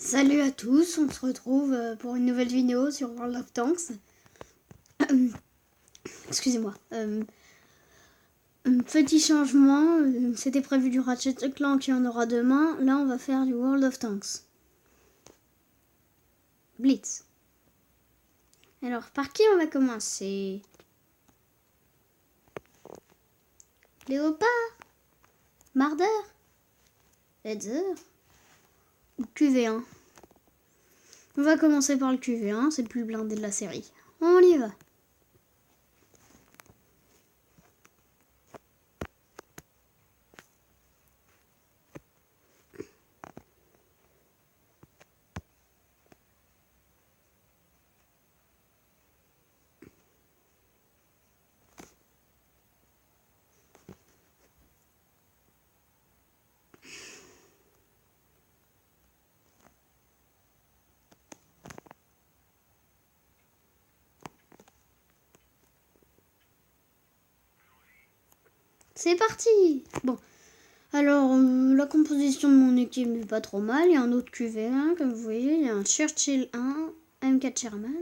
Salut à tous, on se retrouve pour une nouvelle vidéo sur World of Tanks. Excusez-moi. Petit changement, c'était prévu du Ratchet Clank qui en aura demain. Là, on va faire du World of Tanks. Blitz. Alors, par qui on va commencer? Léopard? Marder? Ledger? Ou QV1? On va commencer par le QV1, c'est le plus blindé de la série. On y va. C'est parti! Bon, alors la composition de mon équipe n'est pas trop mal. Il y a un autre QV1, comme vous voyez. Il y a un Churchill 1, M4 Sherman,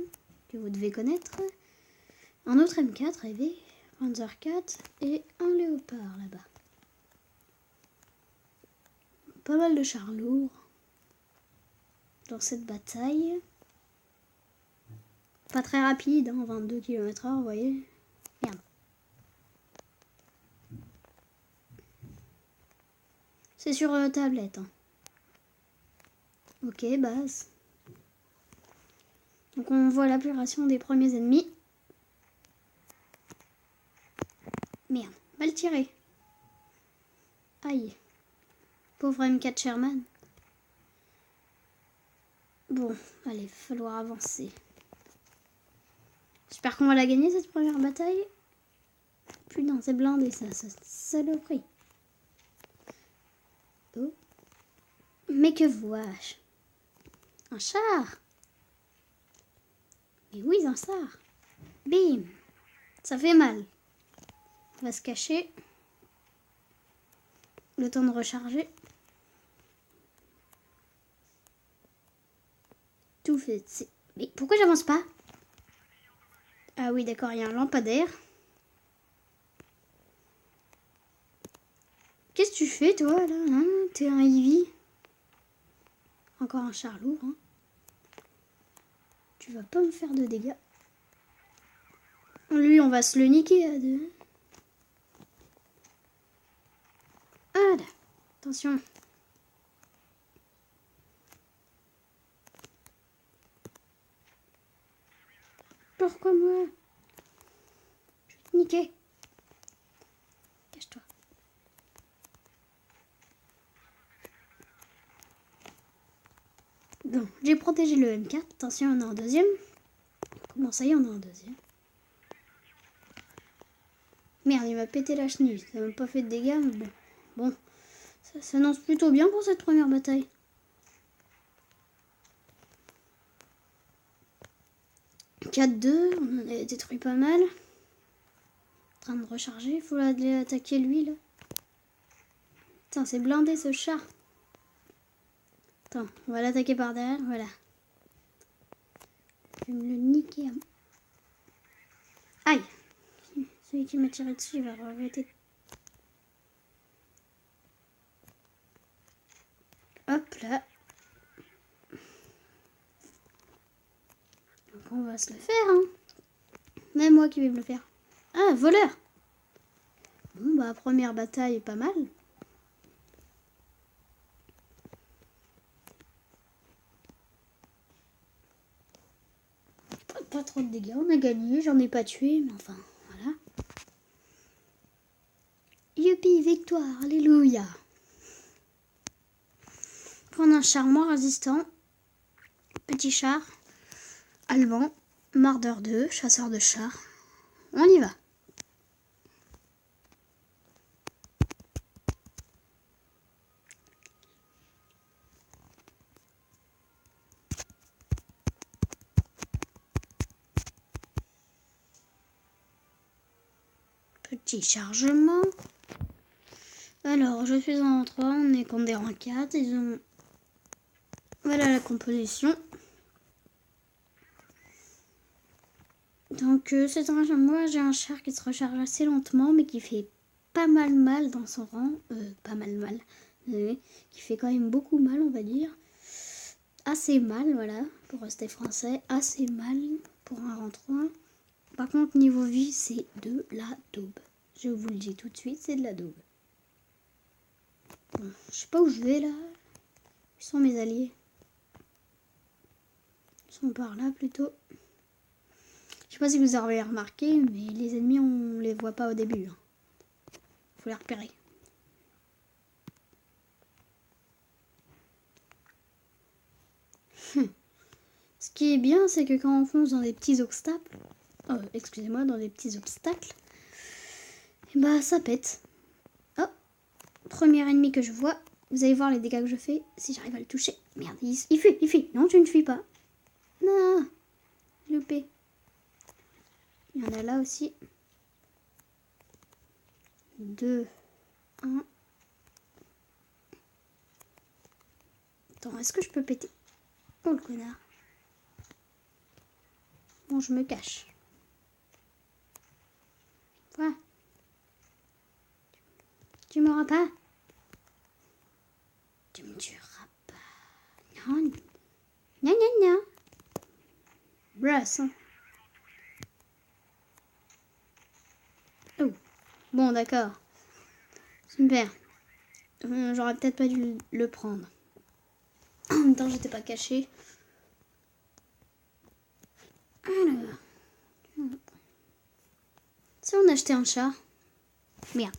que vous devez connaître. Un autre M4 EV, Panzer 4 et un Léopard là-bas. Pas mal de chars lourds dans cette bataille. Pas très rapide, hein, 22 km/h, vous voyez. Merde. C'est sur tablette. Hein. Ok, base. Donc on voit l'application des premiers ennemis. Merde, mal tiré. Aïe. Pauvre M4 Sherman. Bon, allez, il va falloir avancer. J'espère qu'on va la gagner cette première bataille. Putain, c'est blindé ça, saloperie. Oh. Mais que vois-je? Un char? Mais oui, un char. Bim. Ça fait mal. On va se cacher. Le temps de recharger. Tout fait. Mais pourquoi j'avance pas? Ah oui, d'accord, il y a un lampadaire. Qu'est-ce que tu fais, toi, là, hein? T'es un Ivy. Encore un char lourd, hein. Tu vas pas me faire de dégâts. Lui, on va se le niquer à deux. Ah là, attention. Pourquoi moi? Je vais te niquer. Cache-toi. Bon, j'ai protégé le M4. Attention, on a un deuxième. Comment ça y est, on a un deuxième? Merde, il m'a pété la chenille. Ça m'a pas fait de dégâts, mais bon. Bon, ça s'annonce plutôt bien pour cette première bataille. « 4-2, on en a détruit pas mal. En train de recharger, il faut aller attaquer lui là. Putain, c'est blindé ce chat. Attends, on va l'attaquer par derrière, voilà. Je vais me le niquer. Aïe! Celui qui m'a tiré dessus, il va regretter. Hop là. Donc on va se le faire, hein. Même moi qui vais me le faire. Ah, voleur! Bon, bah, première bataille, pas mal. Pas trop de dégâts, on a gagné, j'en ai pas tué, mais enfin, voilà. Youpi, victoire, alléluia. Prendre un char moins résistant. Petit char. Allemand. Marder 2, chasseur de chars. On y va. Petit chargement. Alors, je suis en 3, on est contre des rangs 4. Ils ont Voilà la composition. Donc moi j'ai un char qui se recharge assez lentement mais qui fait pas mal dans son rang. Pas mal. Qui fait quand même beaucoup mal on va dire. Assez mal voilà pour rester français. Assez mal pour un rang 3. Par contre niveau vie c'est de la daube. Je vous le dis tout de suite, c'est de la daube. Bon, je sais pas où je vais là. Où sont mes alliés? Ils sont par là plutôt. Je sais pas si vous avez remarqué, mais les ennemis on les voit pas au début. Faut les repérer. Ce qui est bien, c'est que quand on fonce dans des petits obstacles, excusez-moi, dans des petits obstacles, et bah ça pète. Oh, premier ennemi que je vois. Vous allez voir les dégâts que je fais si j'arrive à le toucher. Merde, il fuit. Non, tu ne fuis pas. Non, loupé. Il y en a là aussi. 2, 1. Attends, est-ce que je peux péter? Oh le connard. Bon, je me cache. Voilà. Tu m'auras pas. Tu me tueras pas. Non. Non. Brass. Hein. Oh. Bon, d'accord. Super. J'aurais peut-être pas dû le prendre. En même temps, j'étais pas cachée. Alors. Si on achetait un chat. Merde.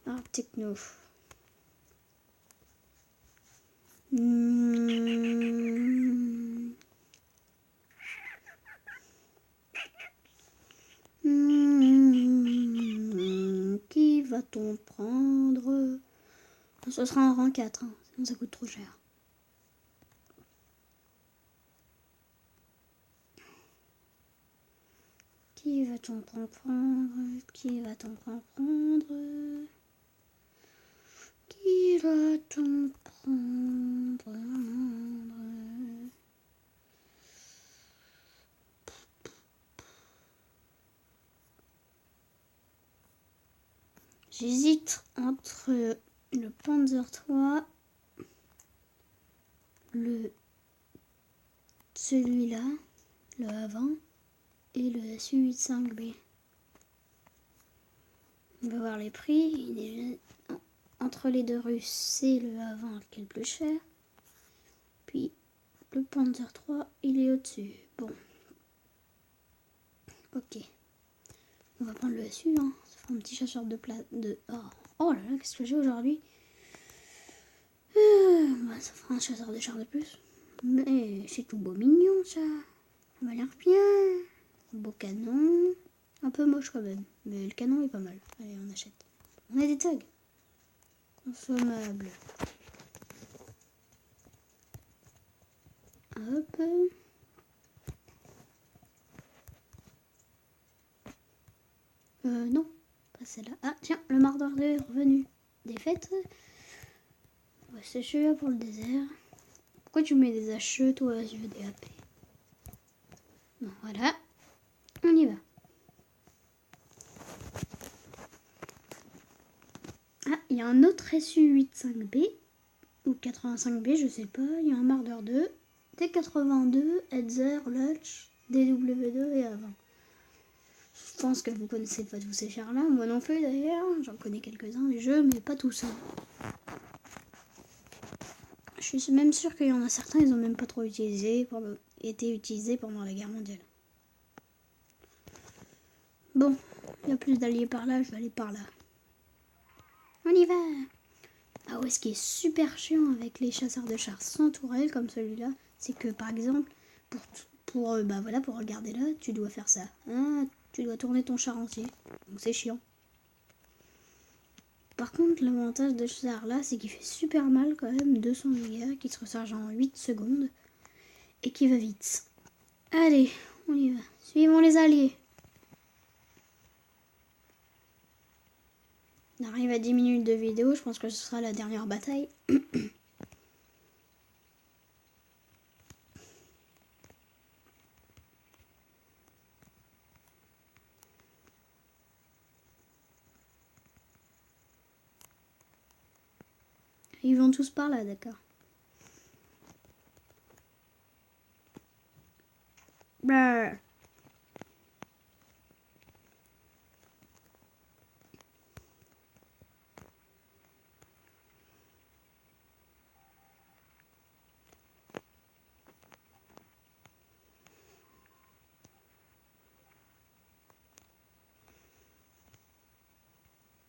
Ah, techno. Qui va-t-on prendre? Ce sera un rang 4, hein, sinon ça coûte trop cher. Qui va-t-on prendre? Qui va-t-on prendre? Qui va-t-on prendre? J'hésite entre le Panzer III, celui-là, le avant, et le Su-85B. On va voir les prix. Entre les deux Russes, c'est le avant qui est le plus cher. Puis le Panzer III, il est au-dessus. Bon. Ok. On va prendre le SU, hein. Ça fera un petit chasseur de plat. Oh là là, qu'est-ce que j'ai aujourd'hui? Ça fera un chasseur de chars de plus. Mais c'est tout beau mignon, ça. Ça m'a l'air bien. Beau canon. Un peu moche quand même. Mais le canon est pas mal. Allez, on achète. On a des tags. Consommable. Hop. Non. Pas celle-là. Ah, tiens, le mardeur est revenu. Défaite. Ouais, c'est celui-là pour le désert. Pourquoi tu mets des HE, toi, je veux des AP? Bon, voilà. On y va. Ah, il y a un autre SU-85B. Ou 85B, je sais pas. Il y a un Marder 2. T82, Hetzer, Lutch, DW2 et avant. Je pense que vous connaissez pas tous ces chars-là. Moi non plus d'ailleurs. J'en connais quelques-uns des jeux, mais pas tous. Je suis même sûre qu'il y en a certains, ils ont même pas trop été utilisés pendant la guerre mondiale. Bon, il y a plus d'alliés par là, je vais aller par là. On y va! Ah ouais, ce qui est super chiant avec les chasseurs de chars sans tourelle comme celui-là, c'est que par exemple, pour regarder là, tu dois faire ça. Ah, tu dois tourner ton char entier. Donc c'est chiant. Par contre, l'avantage de ce char là, c'est qu'il fait super mal quand même, 200 dégâts, qui se recharge en 8 secondes et qui va vite. Allez, on y va. Suivons les alliés. On arrive à 10 minutes de vidéo, je pense que ce sera la dernière bataille. Ils vont tous par là, d'accord. Brrr.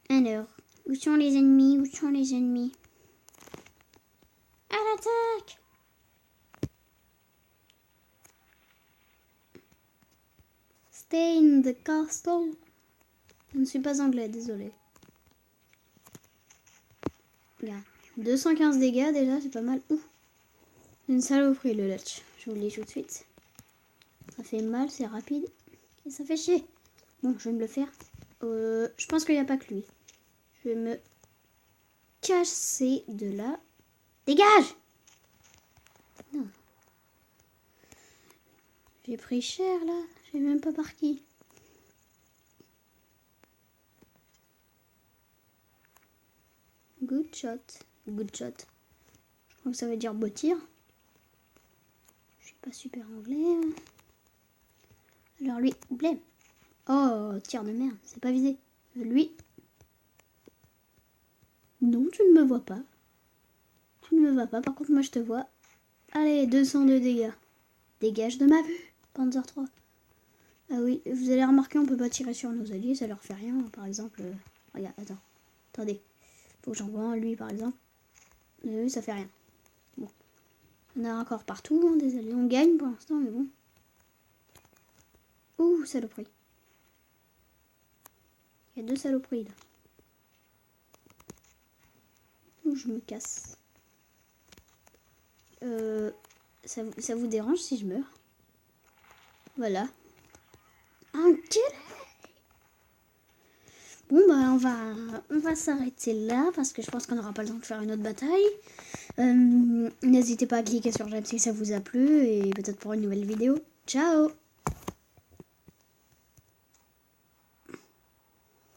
Alors, où sont les ennemis? Où sont les ennemis? À l'attaque! Stay in the castle. Je ne suis pas anglais, désolé. Regarde, 215 dégâts déjà, c'est pas mal. Ouh, c'est une saloperie le latch. Je vous le dis tout de suite. Ça fait mal, c'est rapide. Et ça fait chier. Bon, je vais me le faire. Je pense qu'il n'y a pas que lui. Je vais me casser de là. Dégage! Non. J'ai pris cher là. Je sais même pas par qui. Good shot. Good shot. Je crois que ça veut dire beau tir. Je suis pas super anglais. Alors lui, blême. Oh, tir de merde. C'est pas visé. Lui. Non, tu ne me vois pas. Tu ne me vois pas. Par contre, moi, je te vois. Allez, 202 dégâts. Dégage de ma vue. Panzer 3. Ah oui, vous allez remarquer, on peut pas tirer sur nos alliés. Ça leur fait rien. Par exemple, regarde, attends. Attendez. Faut que j'envoie un, lui, par exemple. Oui, ça fait rien. Bon. On a encore partout, hein, des alliés. On gagne pour l'instant, mais bon. Ouh, saloperie. Il y a 2 saloperies, là. Ouh, je me casse. Ça vous dérange si je meurs? Voilà. Enculé! Bon, bah, on va s'arrêter là parce que je pense qu'on n'aura pas le temps de faire une autre bataille. N'hésitez pas à cliquer sur j'aime si ça vous a plu et peut-être pour une nouvelle vidéo. Ciao!